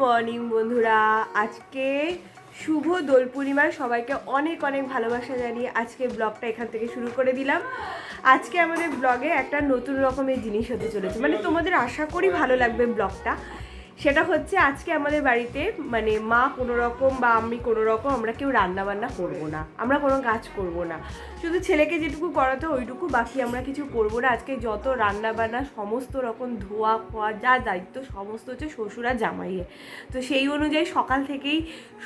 Morning বন্ধুরা, আজকে শুভ দোল পূর্ণিমার সবাইকে অনেক অনেক ভালোবাসা জানিয়ে আজকে ব্লগটা এখান থেকে শুরু করে দিলাম। আজকে আমাদের ব্লগে একটা নতুন রকমের জিনিস হতে চলেছে, মানে তোমাদের আশা করি ভালো লাগবে ব্লগটা। সেটা হচ্ছে আজকে আমাদের বাড়িতে মানে মা কোনো রকম বা আমি কোনো রকম আমরা কেউ রান্না বান্না করবো না, আমরা কোনো কাজ করব না, শুধু ছেলেকে যেটুকু করাতে ওইটুকু, বাকি আমরা কিছু করবো না। আজকে যত রান্না বান্না সমস্ত রকম ধোয়া খোয়া যা দায়িত্ব সমস্ত হচ্ছে শ্বশুর আর জামাইয়ের। তো সেই অনুযায়ী সকাল থেকেই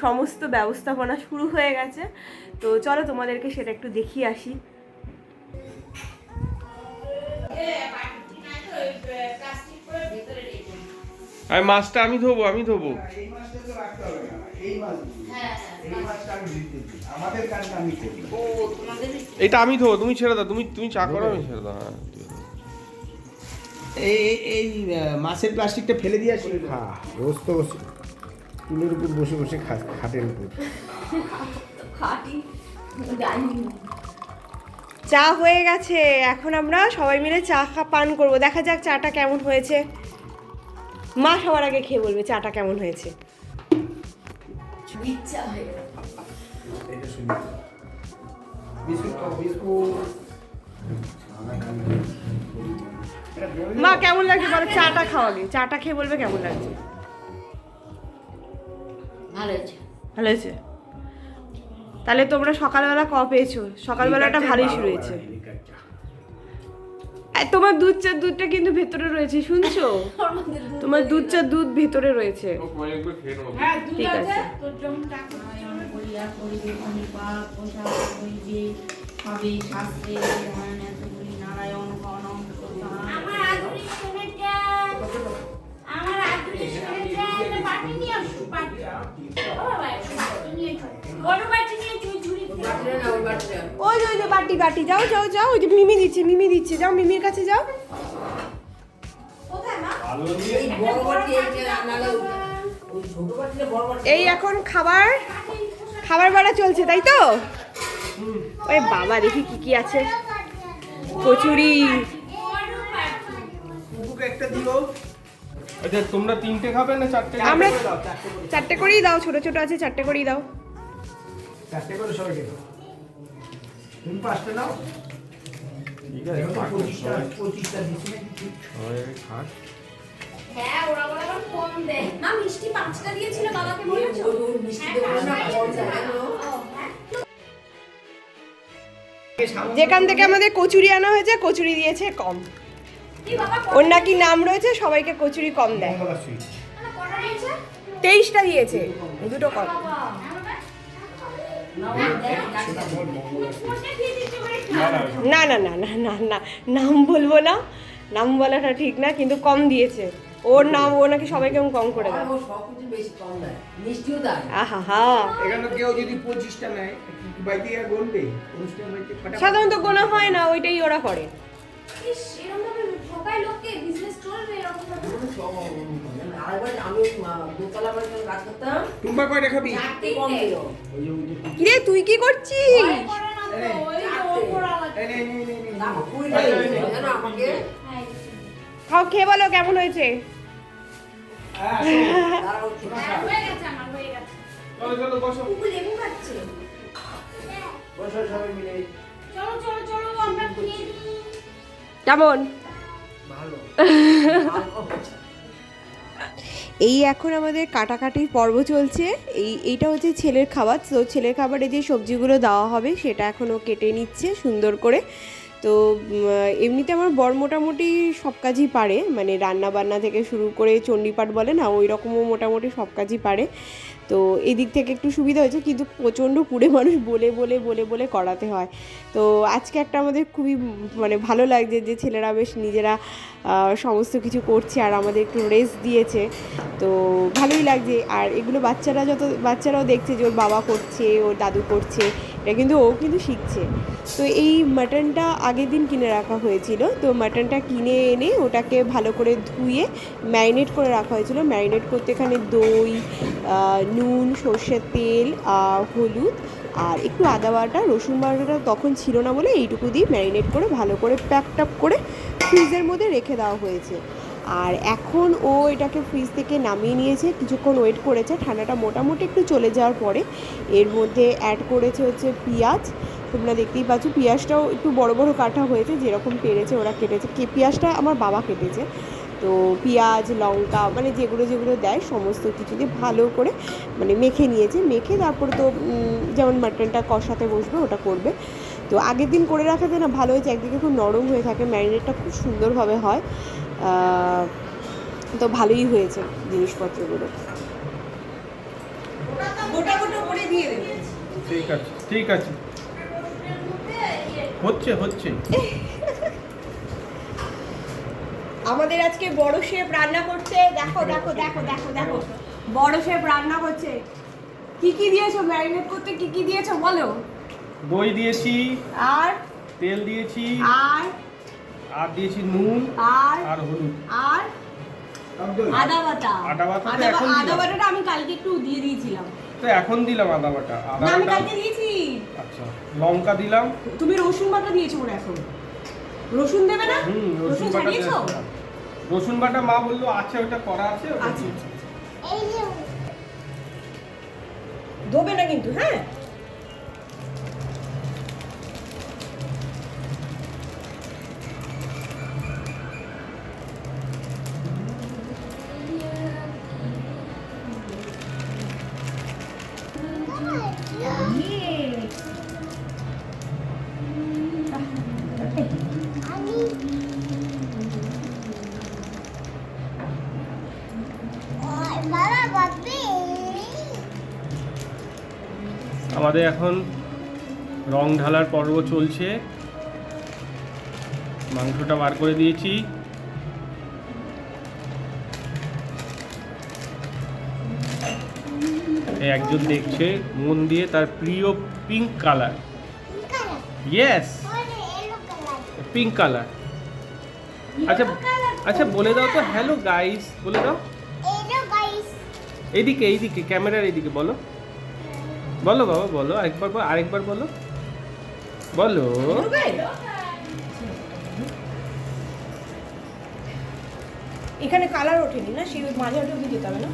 সমস্ত ব্যবস্থাপনা শুরু হয়ে গেছে। তো চলো তোমাদেরকে সেটা একটু দেখিয়ে আসি। আর মাছটা আমি ধোবো এটা আমি ধোবো, তুমি ছেড়ে দাও, তুমি চা করো, আমি ছেড়ে দাও। এই মাছের প্লাস্টিকটা ফেলে দিয়ে আসি। খা রোজ তো টুলের উপর বসে বসে খাটের উপর। চা হয়ে গেছে, এখন আমরা সবাই মিলে চা পান করব। দেখা যাক চাটা কেমন হয়েছে। মা সবার আগে খেয়ে বলবে চাটা কেমন হয়েছে। মা কেমন লাগছে বলো, চাটা খাওয়া আগে, চাটা খেয়ে বলবে কেমন লাগছে। ভালো হয়েছে। তাহলে তোমরা সকালবেলা পেয়েছো? সকালবেলাটা ভালোই শুরু হয়েছে। তোমার দুধটা কিন্তু ভেতরে রয়েছে, শুনছো? তোমার দুধ ভেতরে রয়েছে। ঠিক আছে। ওই যে বাটি যাও ওই যে মিমি দিচ্ছে যাও, মিমির কাছে যাও। এই এখন খাবার বাড়া চলছে, তাই তো? ওই বাবা, দেখি কি আছে। কচুরি। আচ্ছা, তোমরা তিনটে খাবে না চারটে? আমরা চারটে করেই দাও, ছোট আছে, চারটে করেই দাও। চারটে করে সবাইকে দাও। তুমি পাঁচটা নাও। ঠিক আছে, 25টা দিছি না কিছু। খাস। হ্যাঁ, ওরা বলে আবার কম দেয়। না, মিষ্টি 5টা দিয়েছিল, বাবাকে বলেছো? মিষ্টি দেবো না, কম দেয়। যেখান থেকে আমাদের কচুরি আনা হয়েছে, কচুরি দিয়েছে কম। ওর নাকি নাম রয়েছে, সবাইকে কচুরি কম দেয়। 23টা দিয়েছে, দুটো কম। না নাম বলবো না, নাম বলাটা ঠিক না, কিন্তু কম দিয়েছে। ওর নাম ও নাকি সবাইকে কম করে দেয়। এখানে কেউ যদি 25টা নেয়, বাইতে আর গুনবে। সাধারণত গোনা হয় না, ওইটাই ওরা করে। কিরে তুই কি করছিস? খাও, খেয়ে বলো কেমন হয়েছে। কেমন? এই এখন আমাদের কাটাকাটির পর্ব চলছে। এইটা হচ্ছে ছেলের খাবার। তো ছেলের খাবারে যে সবজিগুলো দেওয়া হবে সেটা এখনও কেটে নিচ্ছে সুন্দর করে। তো এমনিতে আমার বর মোটামুটি সব কাজই পারে, মানে রান্না বান্না থেকে শুরু করে চণ্ডীপাঠ বলে না, ওই রকমও মোটামুটি সব কাজই পারে। তো এদিক থেকে একটু সুবিধা হয়েছে, কিন্তু প্রচণ্ড কুড়ে মানুষ বলে করাতে হয়। তো আজকে একটা আমাদের খুবই মানে ভালো লাগছে যে ছেলেরা বেশ নিজেরা সমস্ত কিছু করছে আর আমাদের একটু রেস্ট দিয়েছে। তো ভালোই লাগছে। আর এগুলো বাচ্চারাও দেখছে যে ওর বাবা করছে, ওর দাদু করছে, এটা কিন্তু ও কিন্তু শিখছে। তো এই মাটনটা আগের দিন কিনে রাখা হয়েছিল। তো মাটনটা কিনে এনে ওটাকে ভালো করে ধুয়ে ম্যারিনেট করে রাখা হয়েছিল। ম্যারিনেট করতে এখানে দই, নুন, সর্ষের তেল, হলুদ আর একটু আদা বাটা, রসুন বাটাটা তখন ছিল না বলে এইটুকু দিয়ে ম্যারিনেট করে ভালো করে প্যাক ট্যাপ করে ফ্রিজের মধ্যে রেখে দেওয়া হয়েছে। আর এখন ও এটাকে ফ্রিজ থেকে নামিয়ে নিয়েছে, কিছুক্ষণ ওয়েট করেছে ঠান্ডাটা মোটামুটি একটু চলে যাওয়ার পরে এর মধ্যে অ্যাড করেছে হচ্ছে পেঁয়াজ। তোমরা দেখতেই পাচ্ছ পেঁয়াজটাও একটু বড় বড় কাটা হয়েছে, যেরকম পেরেছে ওরা কেটেছে। পেঁয়াজটা আমার বাবা কেটেছে। তো পেঁয়াজ লঙ্কা মানে যেগুলো যেগুলো দেয় সমস্ত কিছু দিয়ে ভালো করে মানে মেখে নিয়েছে। মেখে তারপরে তো যেমন মাটনটা কষাতে বসবে ওটা করবে। তো আগের দিন করে রাখাতে না ভালো হয়েছে, একদিকে খুব নরম হয়ে থাকে, ম্যারিনেটটা খুব সুন্দরভাবে হয়। তো ভালোই হয়েছে জিনিসপত্রগুলো। গোটা গোটা করে দিয়ে দেবে। ঠিক আছে ঠিক আছে, হচ্ছে হচ্ছে। আমাদের আজকে বড় শেফ রান্না করছে, দেখো দেখো দেখো দেখো দেখো বড় শেফ রান্না করছে। কি কি দিয়েছো ম্যারিনেট করতে, কি কি দিয়েছো বলো? দই দিয়েছি, আর তেল দিয়েছি, আর আর দিয়েছি নুন আর হলুদ আর আদা বাটা। আদা বাটা তো এখন দিলাম। আদা বাটাটা আমি কালকে একটু দিয়ে দিয়েছিলাম। তো এখন দিলাম আদা বাটা। না আমি কালকে দিয়েছি। আচ্ছা, লঙ্কা দিলাম। তুমি রসুন বাটা দিয়েছো মনে এখন? রসুন দেবে না? রসুন বাটা ছাড়িয়েছো? দিয়েছি। রসুন বাটা মা বললো আছে, ওটা করা আছে, ওটা আচ্ছা দিয়েছি। এই যে ধোবে না কিন্তু, হ্যাঁ? বাবা বাপি আমাদের এখন রং ঢালার পর্ব চলছে। মাংসটা বার করে দিয়েছি। এই একজন দেখছে মন দিয়ে তার প্রিয় pink colour. Yes, pink colour. আচ্ছা আচ্ছা, বলে দাও তো হ্যালো গাইস বলে দাও। হ্যালো গাইস এইদিকে এইদিকে, ক্যামেরার এইদিকে বলো, বলো বাবা বলো, আরেকবার বলো, আরেকবার বলো, বলো। এখানে কালার ওঠেনি না, সেই মাঝে ওঠে যেতে হবে না?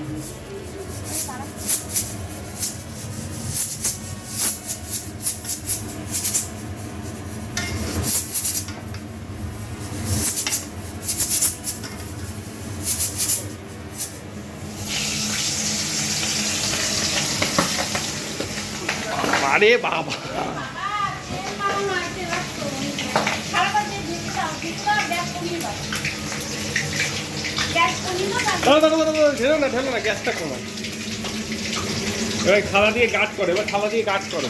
আরে বাবা, ঢেলো না ঢেলো না, গ্যাসটা কমা। এবার থালা দিয়ে গাছ করো, এবার থালা দিয়ে গাছ করো।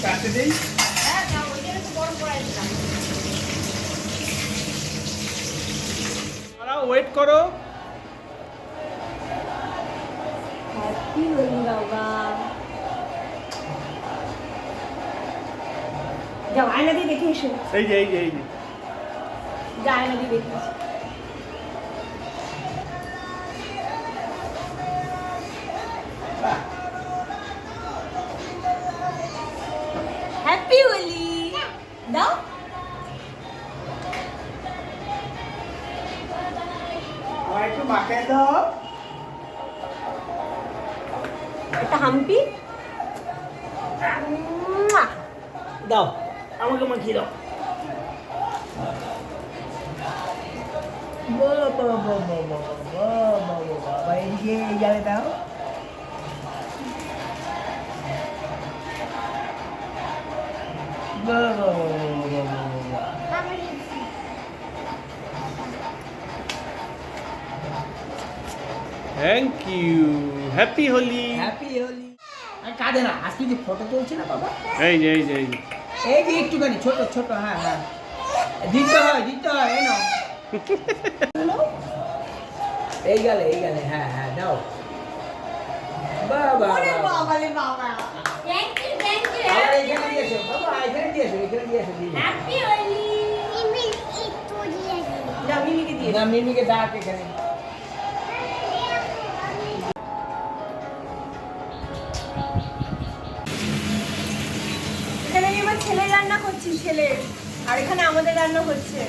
কাটতে দেই। দাঁড়াও, ওয়েট করো। যাও আয়না দিয়ে দেখে এসো। এই যে এই যে এই যে যা আয়না দিয়ে দেখে এসো। হ্যাপি হোলি দাও। আর একটু মাখায় দাও। একটা হাম্পি দাও আমাকে মাখিয়ে দাও। বাবা এদিকে এই জালে দাও। Thank you, happy Holi. Happy Holi. আর কাঁদে না, আজকে যে ফটো তুলছি না বাবা, এই যে এই যে এই যে এই যে একটুখানি ছোট ছোট, হ্যাঁ হ্যাঁ দিতে হয় এই নাও। এই গেলে হ্যাঁ হ্যাঁ দাও। বাবা বাবা রে বাবা। থ্যাংক ইউ থ্যাংক ইউ আর এখানে দিয়েছো বাবা, এখানে দিয়েছো হ্যাপি হোলি। না মিমিকে দিয়ে না মিমিকে ডাক এখানে। এখানে আমি আমার ছেলের রান্না করছি, ছেলের, আর এখানে আমাদের রান্না হচ্ছে।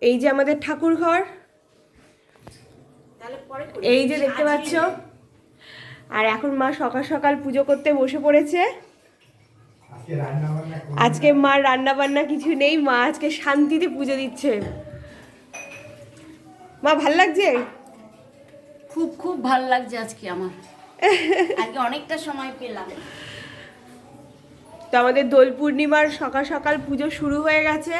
এই যে আমাদের ঠাকুর ঘর, এই যে দেখতে পাচ্ছ। আর এখন মা সকাল সকাল পুজো করতে বসে পড়েছে। আজকে মার রান্না বান্না কিছু নেই, মা আজকে শান্তিতে পুজো দিচ্ছে। মা ভাল লাগছে? খুব খুব ভালো লাগছে আজকে আমার। আজকে অনেকটা সময় পেলাম। তো আমাদের দোল পূর্ণিমার সকাল সকাল পুজো শুরু হয়ে গেছে।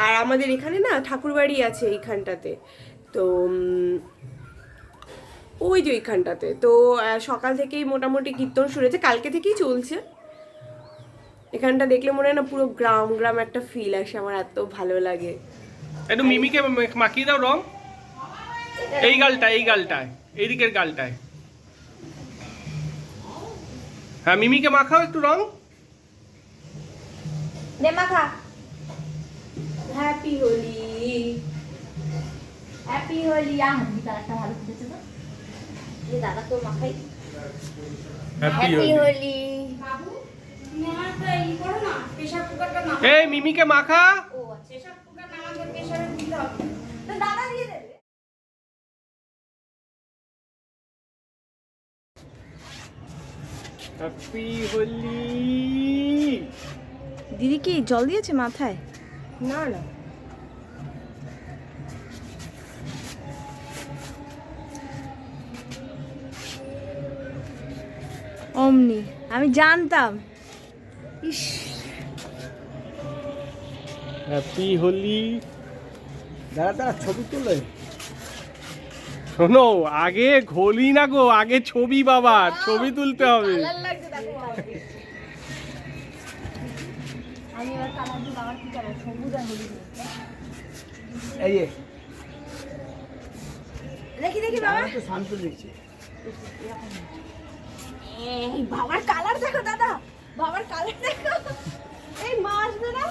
আর আমাদের এখানে না ঠাকুর বাড়ি আছে এইখানটাতে, তো ওই যে ওইখানটাতে তো সকাল থেকেই মোটামুটি কীর্তন শুরু হয়েছে, কালকে থেকেই চলছে। এখানটা দেখলে মনে হয় না পুরো গ্রাম গ্রাম একটা ফিল আসে, আমার এত ভালো লাগে। একটু মিমিকে মাখিয়ে দাও রং, এই গালটা, এই গালটায়, এইদিকের গালটায়। হ্যাঁ মিমিকে মাখাও একটু রং। নে মাখা। Happy Holi, happy Holi. হাতি কালারটা ভালো ফুটেছে তো, এই দাদা তো মাখাই। হ্যাপি হোলি। বাবু নেমাটা ই করো না, প্রেসার কুকারটা না। এই মিমিকে মাখা। ও আচ্ছা, প্রেসার কুকার নামাকে প্রেসারে দিতে হবে। তো দাদা দিয়ে দেবে। হ্যাপি হোলি। দিদি কি জল দিয়েছে মাথায়? না না অমনি আমি জানতাম। ইস, হ্যাপি হোলি। দাদা ছবি তোলে। শোনো, আগে ঘোলি না গো, আগে ছবি বাবা, ছবি তুলতে হবে। আমি এবার কালার দিই। বাবার কি কালার? সবুজ আর হলুদ। এই যে দেখি দেখি বাবা। তো শান্ত দেখছি। এই বাবার কালার দেখো দাদা, বাবার কালার দেখো। এই মা আসবে না?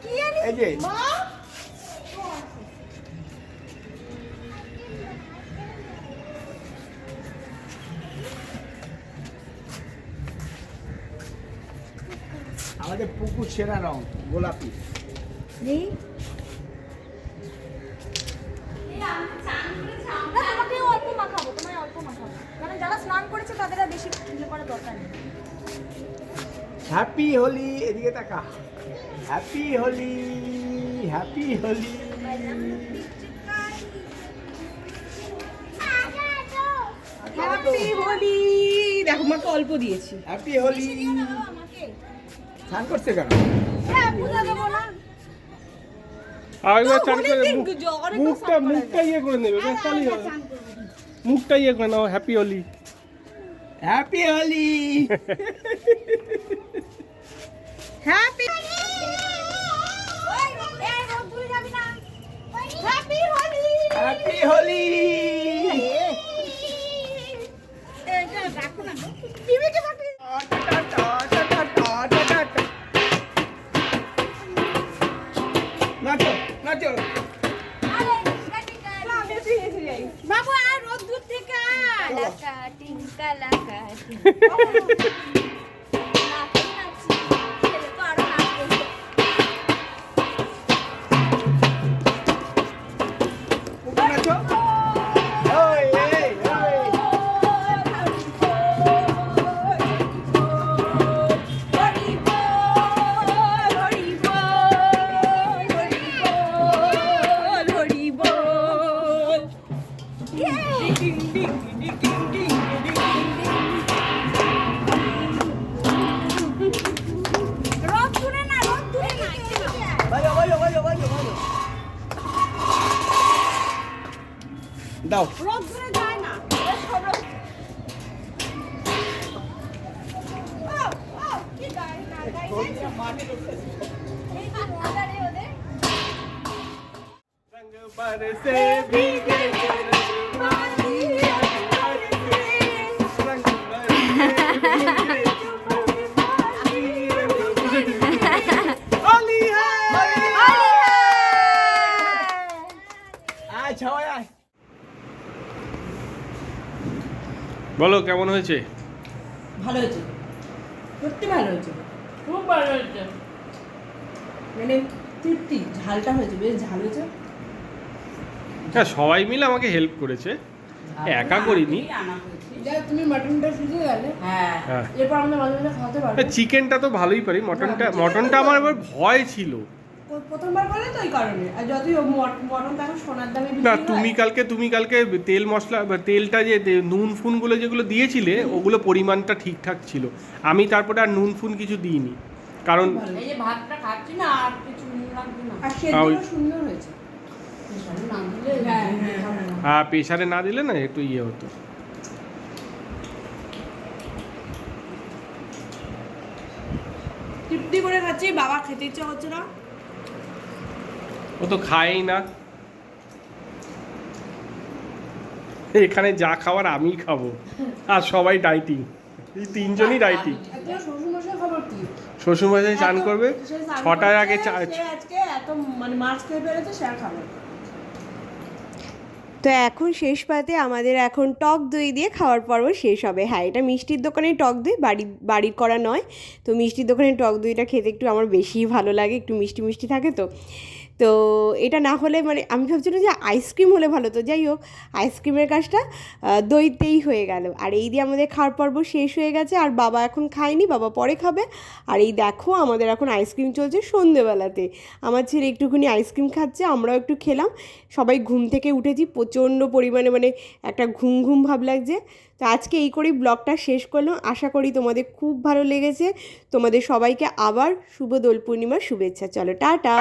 কি জানি এই যে মা। আমাদের পুকুর সেরা রং গোলাপি। নেই না, তোমাকে অল্প মাখাবো, তোমায় অল্প মাখাবো, মানে যারা স্নান করেছে তাদের আর বেশি ইয়ে করার দরকার নেই। হ্যাপি হোলি, এদিকে তাকা। Happy Holi, happy Holi. Happy Holi. দেখো মাকে অল্প দিয়েছি। হ্যাপি হোলি। স্নান করছে কেন? হ্যাঁ, পূজা দেবো না। আরেকবার চান হোলির করে দিন অনেক মুখটা মুখটা ইয়ে করে নেবে, ব্যাস তাহলেই হবে। মুখটা ইয়ে করে নাও, happy Holi. Happy Holi. Happy happy Holi. Happy Holi. নাচো নাচো। বাবু আর রোদ দূর থেকে লাকা টিঙ্কা লাকা নাচো। ওই এই ওই। দাও। রোদ ধরে যায় না এরা সব রোদ কি গাড়ি না গাড়ি এই তো মজা রে ওদের रंग बरसे भीगे जुबानी, रंग बरसे होली है। আয় সবাই আয়। বলো কেমন হয়েছে? ভালো হয়েছে, সত্যি ভালো হয়েছে, খুব ভালো হয়েছে, মানে তৃপ্তি। ঝালটা হয়েছে, বেশ ঝাল হয়েছে। হ্যাঁ, সবাই মিলে আমাকে হেল্প করেছে, একা করিনি। যাই হোক, তুমি মাটনটা শিখে গেলে, হ্যাঁ, হ্যাঁ। এরপর আমরা মাঝে মাঝে খাওয়াতে পারবো। চিকেনটা তো ভালোই পারি, মটনটা আমার আবার ভয় ছিল। প্রথমবার করলে তো ওই কারণে, আর যতই মটন দেখো সোনার দামে বিক্রি না, হয়। তুমি কালকে তেল মশলা বা তেলটা যে নুন ফুনগুলো যেগুলো দিয়েছিলে ওগুলো পরিমাণটা ঠিকঠাক ছিল। আমি তারপরে আর নুন ফুন কিছু দিইনি, কারণ এই যে ভাতটা খাচ্ছি না, আর কিছু নুন লাগবে না। আর সেদ্ধও সুন্দর হয়েছে। না দিলে হ্যাঁ, হ্যাঁ। প্রেশারে না দিলে না একটু ইয়ে হতো। তৃপ্তি করে খাচ্ছি, বাবা খেতে ইচ্ছা হচ্ছে না। ও তো খায়ই না, এখানে যা খাওয়ার আমিই খাবো, আর সবাই ডাইটিং, এই তিনজনই ডাইটিং। একদম শ্বশুরমশাই খবর কি? শ্বশুরমশাই চান করবে সে স্নান 6টার আগে করছে, সে আজকে এত মানে মাছ খেয়ে ফেলেছে, সে আর খাবে না। তো এখন শেষ পাতে আমাদের এখন টক দই দিয়ে খাওয়ার পর্ব শেষ হবে। হ্যাঁ, এটা মিষ্টির দোকানের টক দই, বাড়ির করা নয়। তো মিষ্টির দোকানের টক দইটা খেতে একটু আমার বেশিই ভালো লাগে, একটু মিষ্টি মিষ্টি থাকে তো। তো এটা না হলে মানে আমি ভাবছিলাম যে আইসক্রিম হলে ভালো, তো যাই হোক আইসক্রিমের কাজটা দইতেই হয়ে গেল। আর এই দিয়ে আমাদের খাওয়ার পর্ব শেষ হয়ে গেছে। আর বাবা এখন খায়নি, বাবা পরে খাবে। আর এই দেখো আমাদের এখন আইসক্রিম চলছে সন্ধেবেলাতে। আমার ছেলে একটুখানি আইসক্রিম খাচ্ছে, আমরাও একটু খেলাম। সবাই ঘুম থেকে উঠেছি প্রচণ্ড পরিমাণে, মানে একটা ঘুম ঘুম ভাব লাগছে। তো আজকে এই করেই ব্লগটা শেষ করলাম। আশা করি তোমাদের খুব ভালো লেগেছে। তোমাদের সবাইকে আবার শুভ দোল পূর্ণিমার শুভেচ্ছা। চলো টাটা।